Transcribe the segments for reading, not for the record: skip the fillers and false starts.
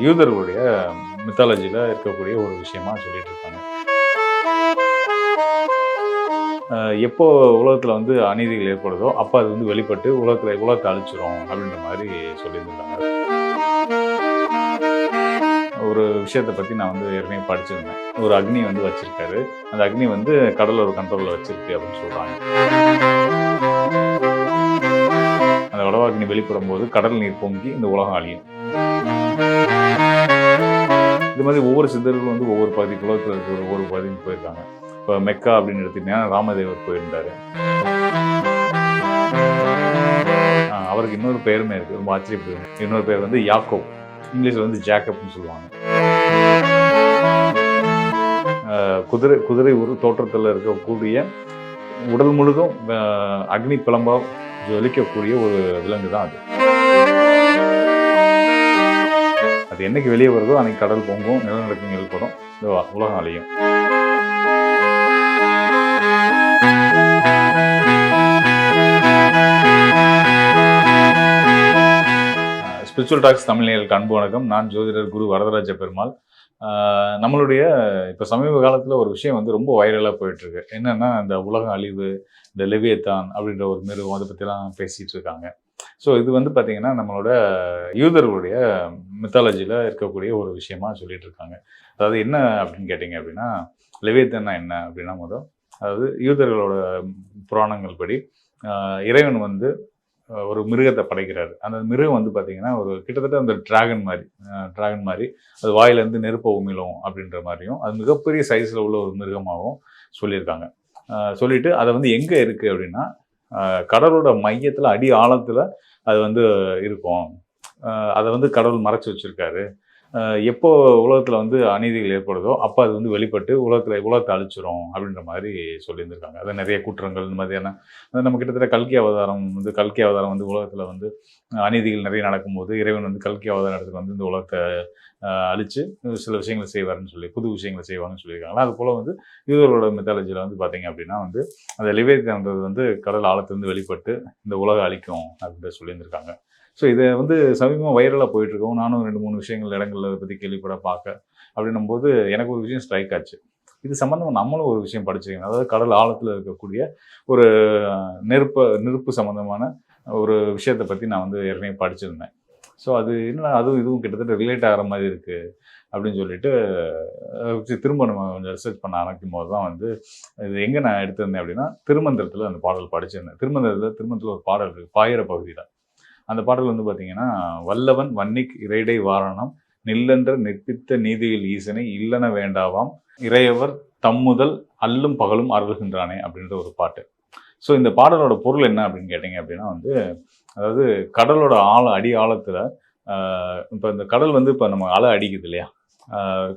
யூதர்களுடைய மித்தாலஜியில் இருக்கக்கூடிய ஒரு விஷயமா சொல்லிட்டு இருக்காங்க. எப்போ உலகத்தில் வந்து அநீதிகள் ஏற்படுதோ அப்போ அது வந்து வெளிப்பட்டு உலகத்தை அழிச்சிரும் அப்படின்ற மாதிரி சொல்லியிருந்தாங்க. ஒரு விஷயத்தை பற்றி நான் வந்து ஏற்கனவே படிச்சிருந்தேன். ஒரு அக்னி வந்து வச்சிருக்காரு. அந்த அக்னி வந்து கடல் ஒரு கண்ட்ரோலில் வச்சிருக்கு அப்படின்னு சொல்கிறாங்க. அந்த வடவாக்னி வெளிப்படும் போது கடல் நீர் பொங்கி இந்த உலகம் அழியும். இது மாதிரி ஒவ்வொரு சித்தர்களும் வந்து ஒவ்வொரு பகுதி உலகத்தில் இருக்கிற ஒவ்வொரு பகுதிக்கு போயிருக்காங்க. இப்போ மெக்கா அப்படின்னு எடுத்துக்கிட்டீங்கன்னா ராமதேவர் போயிருந்தாரு. அவருக்கு இன்னொரு பெயருமே இருக்குது, ரொம்ப ஆச்சரியப்படுது. இன்னொரு பேர் வந்து யாக்கோப், இங்கிலீஷில் வந்து ஜேக்கப்னு சொல்லுவாங்க. குதிரை ஒரு தோற்றத்தில் இருக்கக்கூடிய உடல் முழுதும் அக்னி பிளம்பா ஜொலிக்கக்கூடிய ஒரு விலங்கு தான் அது. அது என்னைக்கு வெளியே வருதோ அன்னைக்கு கடல் பொங்கும், நிலநடுக்கம் ஏற்படும், இந்த உலகம் அழியும். ஸ்பிரிச்சுவல் டாக்ஸ் தமிழ் நேயர்களுக்கு அன்பு வணக்கம். நான் ஜோதிடர் குரு வரதராஜ பெருமாள். நம்மளுடைய இப்போ சமீப காலத்தில் ஒரு விஷயம் வந்து ரொம்ப வைரலாக போயிட்டுருக்கு. என்னென்னா இந்த உலக அழிவு, இந்த லெவியத்தான் அப்படின்ற ஒரு மிருகம், அதை பற்றிலாம் பேசிகிட்டு இருக்காங்க. ஸோ இது வந்து பார்த்திங்கன்னா நம்மளோட யூதர்களுடைய மித்தாலஜியில் இருக்கக்கூடிய ஒரு விஷயமா சொல்லிட்டு இருக்காங்க. அதாவது என்ன அப்படின்னு கேட்டிங்க அப்படின்னா, லெவியத்தான்னா என்ன அப்படின்னா அதாவது யூதர்களோட புராணங்கள் படி இறைவன் வந்து ஒரு மிருகத்தை படைக்கிறாரு. அந்த மிருகம் வந்து பார்த்தீங்கன்னா ஒரு கிட்டத்தட்ட அந்த டிராகன் மாதிரி அது வாயிலேருந்து நெருப்ப உமிழும் அப்படின்ற மாதிரியும், அது மிகப்பெரிய சைஸில் உள்ள ஒரு மிருகமாகவும் சொல்லியிருக்காங்க. சொல்லிட்டு அதை வந்து எங்கே இருக்குது அப்படின்னா, கடலோட மையத்தில் அடி ஆழத்தில் அது வந்து இருக்கும். அதை வந்து கடவுள் மறைச்சி வச்சுருக்காரு. எப்போ உலகத்தில் வந்து அநீதிகள் ஏற்படுதோ அப்போ அது வந்து வெளிப்பட்டு உலகத்தை அழிச்சிரும் அப்படின்ற மாதிரி சொல்லியிருந்திருக்காங்க. அது நிறைய குற்றங்கள் இந்த மாதிரியான நம்ம கிட்டத்தட்ட கல்கி அவதாரம் வந்து உலகத்தில் வந்து அநீதிகள் நிறைய நடக்கும்போது இறைவன் வந்து கல்கி அவதாரம் எடுத்துகிட்டு வந்து இந்த உலகத்தை அழித்து சில விஷயங்களை செய்வார்னு சொல்லி புது விஷயங்களை செய்வாங்கன்னு சொல்லியிருக்காங்களா. அது போல் வந்து யூதர்களோட மெத்தாலஜியில் வந்து பார்த்தீங்க அப்படின்னா வந்து அந்த லிவேத்தான்றது வந்து கடல் ஆழத்துலேருந்து வெளிப்பட்டு இந்த உலகம் அழிக்கும் அப்படின்னு சொல்லியிருந்திருக்காங்க. ஸோ இதை வந்து சமீபமாக வைரலாக போயிட்டுருக்கோம். நானும் 2-3 இடங்களில் அதை பற்றி கேள்விப்பட பார்க்க அப்படின்னும்போது எனக்கு ஒரு விஷயம் ஸ்ட்ரைக் ஆச்சு. இது சம்மந்தமாக நம்மளும் ஒரு விஷயம் படிச்சிருக்கேன். அதாவது கடல் ஆழத்தில் இருக்கக்கூடிய ஒரு நெருப்பு சம்மந்தமான ஒரு விஷயத்தை பற்றி நான் வந்து ஏற்கனவே படிச்சிருந்தேன். ஸோ அது என்ன இதுவும் கிட்டத்தட்ட ரிலேட் ஆகிற மாதிரி இருக்குது அப்படின்னு சொல்லிட்டு திரும்ப நம்ம கொஞ்சம் ரிசர்ச் பண்ண ஆரம்பிக்கும் போது தான் வந்து இது எங்கே நான் எடுத்திருந்தேன் அப்படின்னா, திருமந்திரத்தில் அந்த பாடல் படிச்சிருந்தேன். திருமந்திரத்தில் ஒரு பாடல் இருக்குது, பாயிர பகுதியில். அந்த பாடல் வந்து பார்த்தீங்கன்னா, வல்லவன் வன்னிக் இறைடை வாரணம் நில்லென்ற நிற்பித்த நீதியில் ஈசனை இல்லன வேண்டாவாம் இறையவர் தம்முதல் அல்லும் பகலும் அருள்கின்றானே அப்படின்ற ஒரு பாட்டு. ஸோ இந்த பாடலோட பொருள் என்ன அப்படின்னு கேட்டிங்க அப்படின்னா வந்து, அதாவது கடலோட அடி ஆழத்தில் இப்போ இந்த கடல் வந்து இப்போ நம்ம அலை அடிக்குது இல்லையா,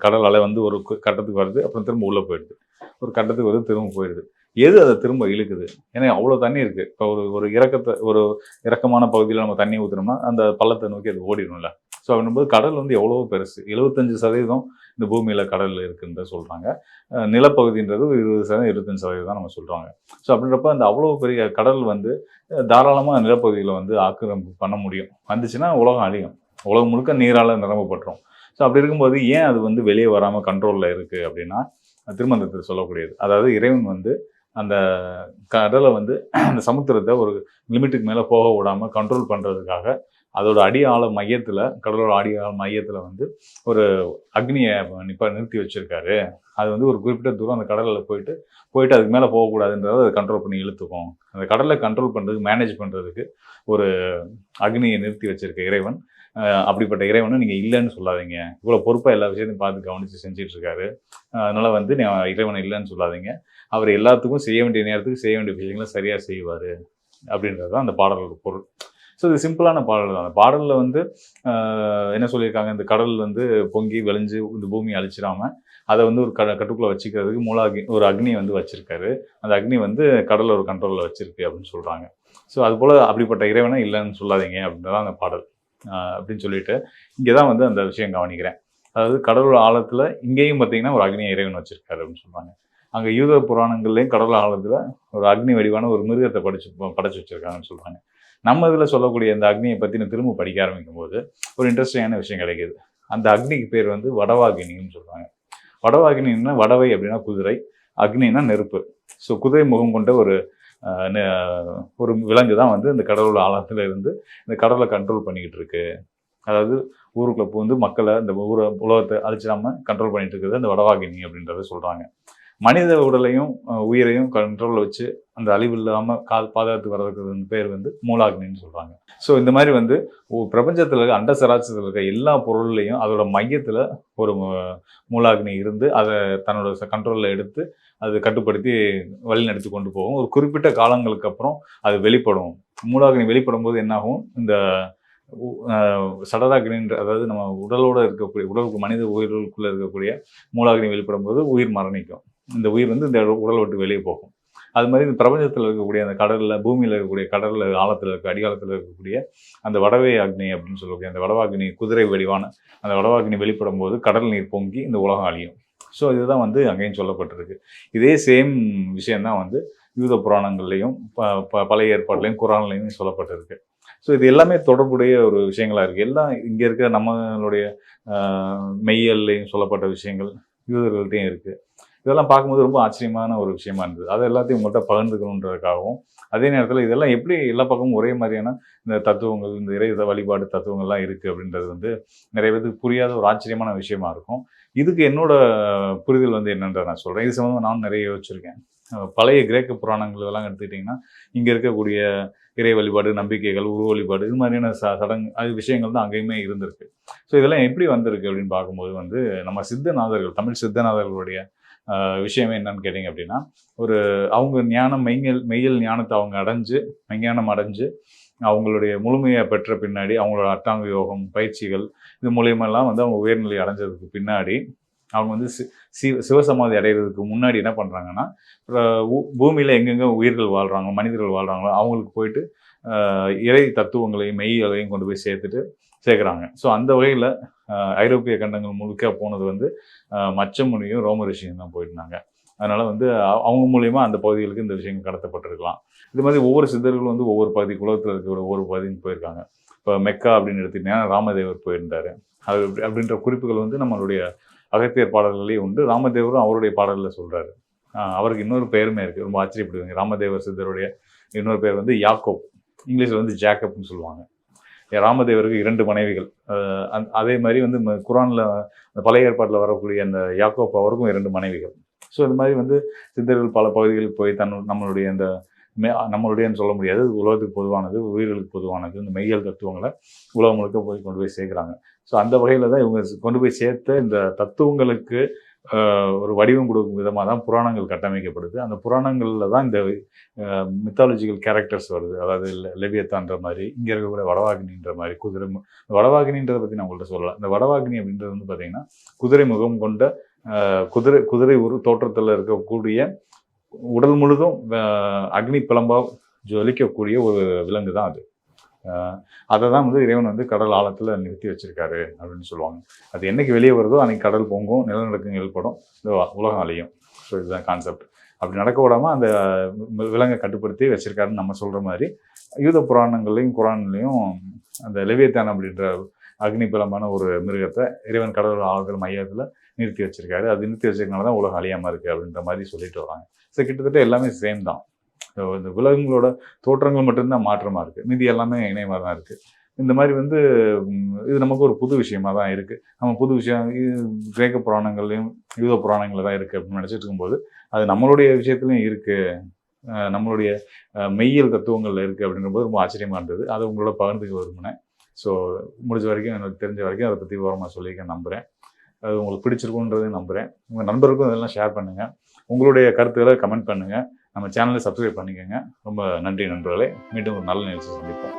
கடல் அலை வந்து ஒரு கட்டத்துக்கு வருது, அப்புறம் திரும்ப உள்ளே போயிடுது, ஒரு கட்டத்துக்கு வருது, திரும்ப போயிடுது. எது அதை திரும்ப இழுக்குது? ஏன்னா அவ்வளோ தண்ணி இருக்குது. இப்போ ஒரு இறக்கமான பகுதியில் நம்ம தண்ணி ஊற்றுனோம்னா அந்த பள்ளத்தை நோக்கி அது ஓடிடும்ல. ஸோ அப்படின்போது கடல் வந்து எவ்வளவோ பெருசு. 75% இந்த பூமியில் கடல் இருக்குன்னு தான் சொல்கிறாங்க. நிலப்பகுதின்றது 20%, 25% தான் நம்ம சொல்கிறாங்க. ஸோ அப்படின்றப்ப அந்த அவ்வளோ பெரிய கடல் வந்து தாராளமாக நிலப்பகுதியில் வந்து ஆக்கிரமிப்பு பண்ண முடியும். வந்துச்சுன்னா உலகம் அழியும். உலகம் முழுக்க நீரால் நிரம்பப்பட்டுரும். ஸோ அப்படி இருக்கும்போது ஏன் அது வந்து வெளியே வராமல் கண்ட்ரோலில் இருக்குது அப்படின்னா, திருமந்திரத்தில் சொல்லக்கூடியது. அதாவது இறைவன் வந்து அந்த கடலை வந்து அந்த சமுத்திரத்தை ஒரு லிமிட்டுக்கு மேலே போக விடாமல் கண்ட்ரோல் பண்ணுறதுக்காக அதோட கடலோட அடி ஆழ மையத்தில் வந்து ஒரு அக்னியை நிறுத்தி வச்சுருக்காரு. அது வந்து ஒரு குறிப்பிட்ட தூரம் அந்த கடலில் போயிட்டு அதுக்கு மேலே போகக்கூடாதுன்றதை அதை கண்ட்ரோல் பண்ணி இழுத்துக்கும். அந்த கடலை கண்ட்ரோல் பண்ணுறதுக்கு, மேனேஜ் பண்ணுறதுக்கு ஒரு அக்னியை நிறுத்தி வச்சுருக்க இறைவன். அப்படிப்பட்ட இறைவனை நீங்கள் இல்லைன்னு சொல்லாதீங்க. இவ்வளோ பொறுப்பாக எல்லா விஷயத்தையும் பார்த்து கவனித்து செஞ்சிட்ருக்காரு. அதனால் வந்து இறைவனை இல்லைன்னு சொல்லாதீங்க. அவர் எல்லாத்துக்கும் செய்ய வேண்டிய நேரத்துக்கு செய்ய வேண்டிய விஷயங்களை சரியாக செய்வார் அப்படின்றது தான் அந்த பாடலோட பொருள். ஸோ இது சிம்பிளான பாடல் தான். அந்த பாடலில் வந்து என்ன சொல்லியிருக்காங்க, இந்த கடல் வந்து பொங்கி விளைஞ்சு இந்த பூமியை அழிச்சிடாமல் அதை வந்து ஒரு கட்டுக்குள்ளே வச்சுக்கிறதுக்கு ஒரு அக்னியை வந்து வச்சுருக்காரு. அந்த அக்னி வந்து கடலை ஒரு கண்ட்ரோலில் வச்சுருக்கு அப்படின்னு சொல்கிறாங்க. ஸோ அதுபோல் அப்படிப்பட்ட இறைவனை இல்லைன்னு சொல்லாதீங்க அப்படின்றதான் அந்த பாடல் அப்படின்னு சொல்லிட்டு இங்கே தான் வந்து அந்த விஷயம் கவனிக்கிறேன். அதாவது கடலோட ஆழத்தில் இங்கேயும் பார்த்தீங்கன்னா ஒரு அக்னியை இறைவன் வச்சுருக்காரு அப்படின்னு சொல்கிறாங்க. அங்கே யூத புராணங்கள்லேயும் கடல் ஆழத்தில் ஒரு அக்னி வடிவான ஒரு மிருகத்தை படைச்சு வச்சுருக்காங்கன்னு சொல்கிறாங்க. நம்ம இதில் சொல்லக்கூடிய இந்த அக்னியை பற்றி நான் திரும்ப படிக்க ஆரம்பிக்கும் போது ஒரு இன்ட்ரெஸ்டிங்கான விஷயம் கிடைக்கிது. அந்த அக்னிக்கு பேர் வந்து வடவாகினின்னு சொல்றாங்க. வடவாகினின்னா வடவை அப்படின்னா குதிரை, அக்னின்னா நெருப்பு. ஸோ குதிரை முகம் கொண்ட ஒரு விலங்கு தான் வந்து இந்த கடலோட ஆழத்துல இருந்து இந்த கடலை கண்ட்ரோல் பண்ணிக்கிட்டு இருக்கு. அதாவது ஊருக்குள்ள புகுந்து மக்களை இந்த உலகத்தை அழிச்சிடாம கண்ட்ரோல் பண்ணிட்டு இருக்கிறது அந்த வடவாகினி அப்படின்றத சொல்றாங்க. மனித உடலையும் உயிரையும் கண்ட்ரோலில் வச்சு அந்த அழிவு இல்லாமல் பாதுகாத்து வர்றதுக்கு பேர் வந்து மூலாக்னின்னு சொல்கிறாங்க. ஸோ இந்த மாதிரி வந்து பிரபஞ்சத்தில் இருக்க அண்ட சராசரத்தில் இருக்க எல்லா பொருள்லையும் அதோட மையத்தில் ஒரு மூலாக்னி இருந்து அதை தன்னோட கண்ட்ரோலில் எடுத்து அது கட்டுப்படுத்தி வழி நடத்தி கொண்டு போகும். ஒரு குறிப்பிட்ட காலங்களுக்கு அப்புறம் அது வெளிப்படும். மூலாக்னி வெளிப்படும் போது என்னாகும், இந்த சடராக்னின்ற அதாவது நம்ம உடலோட இருக்கக்கூடிய உடலுக்கு மனித உயிர்களுக்குள்ள இருக்கக்கூடிய மூலாக்னி வெளிப்படும் போது உயிர் மரணிக்கும். இந்த உயிர் வந்து இந்த உடலை விட்டு வெளியே போகும். அது மாதிரி இந்த பிரபஞ்சத்தில் இருக்கக்கூடிய அந்த கடலில், பூமியில் இருக்கக்கூடிய கடலில் ஆழத்தில் இருக்க அடிகாலத்தில் இருக்கக்கூடிய அந்த வடவே அக்னி அப்படின்னு சொல்லக்கூடிய அந்த வடவாக்னி குதிரை வடிவான அந்த வடவாக்னி வெளிப்படும் போது கடல் நீர் பொங்கி இந்த உலகம் அழியும். ஸோ இதுதான் வந்து அங்கேயும் சொல்லப்பட்டிருக்கு. இதே சேம் விஷயம்தான் வந்து யூத புராணங்கள்லையும் பழைய ஏற்பாடுலையும் குரான்லையும் சொல்லப்பட்டிருக்கு. ஸோ இது எல்லாமே தொடர்புடைய ஒரு விஷயங்களா இருக்குது. எல்லாம் இங்கே இருக்கிற நம்மளுடைய மெய்யல்லையும் சொல்லப்பட்ட விஷயங்கள் யூதர்கள்ட்டையும் இருக்குது. இதெல்லாம் பார்க்கும்போது ரொம்ப ஆச்சரியமான ஒரு விஷயமா இருந்தது. அதை எல்லாத்தையும் உங்கள்கிட்ட பகிர்ந்துக்கணுன்றதுக்காகவும், அதே நேரத்தில் இதெல்லாம் எப்படி எல்லா பக்கமும் ஒரே மாதிரியான இந்த தத்துவங்கள், இந்த இறை வழிபாடு தத்துவங்கள்லாம் இருக்குது அப்படின்றது வந்து நிறைய பேருக்கு புரியாத ஒரு ஆச்சரியமான விஷயமா இருக்கும். இதுக்கு என்னோட புரிதல் வந்து என்னன்றதை நான் சொல்கிறேன். இது சம்மந்தமாக நானும் நிறைய யோசிச்சிருக்கேன். பழைய கிரேக்க புராணங்கள் இதெல்லாம் எடுத்துக்கிட்டிங்கன்னா, இங்கே இருக்கக்கூடிய இறை வழிபாடு, நம்பிக்கைகள், உருவ வழிபாடு இது மாதிரியான சடங்கு அது விஷயங்கள் தான் அங்கேயுமே இருந்திருக்கு. ஸோ இதெல்லாம் எப்படி வந்திருக்கு அப்படின்னு பார்க்கும்போது வந்து நம்ம சித்தநாதர்கள், தமிழ் சித்தநாதர்களுடைய விஷயமே என்னன்னு கேட்டிங்க அப்படின்னா, அவங்க ஞானம் மெய்யல் ஞானத்தை அவங்க மெய்ஞானம் அடைஞ்சு அவங்களுடைய முழுமையை பெற்ற பின்னாடி அவங்களோட அட்டாங்க யோகம் பயிற்சிகள் இது மூலியமெல்லாம் வந்து அவங்க உயர்நிலை அடைஞ்சதுக்கு பின்னாடி அவங்க வந்து சிவசமாதி அடைகிறதுக்கு முன்னாடி என்ன பண்ணுறாங்கன்னா, பூமியில் எங்கெங்கே உயிர்கள் வாழ்கிறாங்க, மனிதர்கள் வாழ்கிறாங்களோ அவங்களுக்கு போயிட்டு இறை தத்துவங்களையும் மெய்யலையும் கொண்டு போய் சேர்க்குறாங்க. ஸோ அந்த வகையில் ஐரோப்பிய கண்டங்கள் முழுக்க போனது வந்து மச்சமுனியும் ரோம ரிஷியும் தான் போயிருந்தாங்க. அதனால் வந்து அவங்க மூலியமாக அந்த பகுதிகளுக்கு இந்த விஷயங்கள் கடத்தப்பட்டிருக்கலாம். இது மாதிரி ஒவ்வொரு சித்தர்களும் வந்து ஒவ்வொரு பகுதி குலத்தில் இருக்கிற ஒவ்வொரு பகுதிக்கு போயிருக்காங்க. இப்போ மெக்கா அப்படின்னு எடுத்துக்கிட்டீங்கன்னா ராமதேவர் போயிருந்தார். அது அப்படின்ற குறிப்புகள் வந்து நம்மளுடைய அகத்தியர் பாடல்களையும் உண்டு. ராமதேவரும் அவருடைய பாடலில் சொல்கிறாரு. அவருக்கு இன்னொரு பெயருமே இருக்குது, ரொம்ப ஆச்சரியப்படுவீங்க. ராமதேவர் சித்தருடைய இன்னொரு பேர் வந்து யாக்கோப், இங்கிலீஷில் வந்து ஜேக்கப்னு சொல்லுவாங்க. ராமதேவருக்கு 2 மனைவிகள். அதே மாதிரி வந்து குரானில் பழைய ஏற்பாட்டில் வரக்கூடிய அந்த யாக்கோப் அவருக்கும் 2 மனைவிகள். ஸோ இந்த மாதிரி வந்து சித்தர்கள் பல பகுதிகளுக்கு போய் நம்மளுடைய அந்த நம்மளுடையன்னு சொல்ல முடியாது, உலகத்துக்கு பொதுவானது, உயிர்களுக்கு பொதுவானது, இந்த மெய்யல் தத்துவங்களை உலகம் முழுக்க கொண்டு போய் சேர்க்குறாங்க. ஸோ அந்த வகையில் தான் இவங்க கொண்டு போய் சேர்த்த இந்த தத்துவங்களுக்கு ஒரு வடிவம் கொடுக்கும் விதமாக தான் புராணங்கள் கட்டமைக்கப்படுது. அந்த புராணங்களில் தான் இந்த மித்தாலஜிக்கல் கேரக்டர்ஸ் வருது. அதாவது லெவியத்தான்ற மாதிரி, இங்கே இருக்கக்கூடிய வடவாகினின்ற மாதிரி குதிரை வடவாகினின்றதை பற்றி நான் உங்கள்கிட்ட சொல்லலாம். இந்த வடவாகினி அப்படின்றது வந்து பார்த்தீங்கன்னா குதிரை முகம் கொண்ட குதிரை ஒரு தோற்றத்தில் இருக்கக்கூடிய உடல் முழுதும் அக்னி பிளம்பாக ஜொலிக்கக்கூடிய ஒரு விலங்கு தான் அது. அதை தான் வந்து இறைவன் வந்து கடல் ஆழத்தில் நிறுத்தி வச்சிருக்காரு அப்படின்னு சொல்லுவாங்க. அது என்னைக்கு வெளியே வருதோ அன்னைக்கு கடல் பொங்கும், நிலநடுக்கங்கள் ஏற்படும், இந்த உலகம் அழியும். ஸோ இதுதான் கான்செப்ட். அப்படி நடக்க விடாமல் அந்த விலங்கை கட்டுப்படுத்தி வச்சிருக்காருன்னு நம்ம சொல்கிற மாதிரி யூத புராணங்கள்லையும் குரான்லையும் அந்த லெவியத்தான் அப்படின்ற அக்னி பிளம்பான ஒரு மிருகத்தை இறைவன் கடல் ஆழத்தில் மையத்தில் நிறுத்தி வச்சிருக்காரு. அது நிறுத்தி வச்சிருக்கனால தான் உலகம் அழியாமல் இருக்குது அப்படின்ற மாதிரி சொல்லிட்டு வராங்க. ஸோ கிட்டத்தட்ட எல்லாமே சேம் தான். இந்த விலங்குகளோட தோற்றங்கள் மட்டும்தான் மாற்றமாக இருக்குது, மீதி எல்லாமே இணையமாக தான் இருக்குது. இந்த மாதிரி வந்து இது நமக்கு ஒரு புது விஷயமா தான் இருக்குது. நம்ம புது விஷயம் கிரேக்க புராணங்கள்லையும் யூத புராணங்களில் தான் இருக்குது அப்படின்னு நினச்சிட்டு இருக்கும்போது அது நம்மளுடைய விஷயத்துலையும் இருக்குது, நம்மளுடைய மெய்யியல் தத்துவங்களில் இருக்குது அப்படின்றபோது ரொம்ப ஆச்சரியமாக இருந்தது. அதை உங்களோட பகிர்ந்துக்க விரும்பினேன். ஸோ முடிஞ்ச வரைக்கும் எனக்கு தெரிஞ்ச வரைக்கும் அதை பற்றி விவரமாக சொல்லிக்க நம்புகிறேன். அது உங்களுக்கு பிடிச்சிருக்குன்றதையும் நம்புகிறேன். உங்கள் நண்பருக்கும் இதெல்லாம் ஷேர் பண்ணுங்கள். உங்களுடைய கருத்துக்களை கமெண்ட் பண்ணுங்கள். நம்ம சேனலை சப்ஸ்கிரைப் பண்ணிக்கோங்க. ரொம்ப நன்றி நண்பர்களே. மீண்டும் ஒரு நல்ல நிகழ்ச்சி சந்திப்போம்.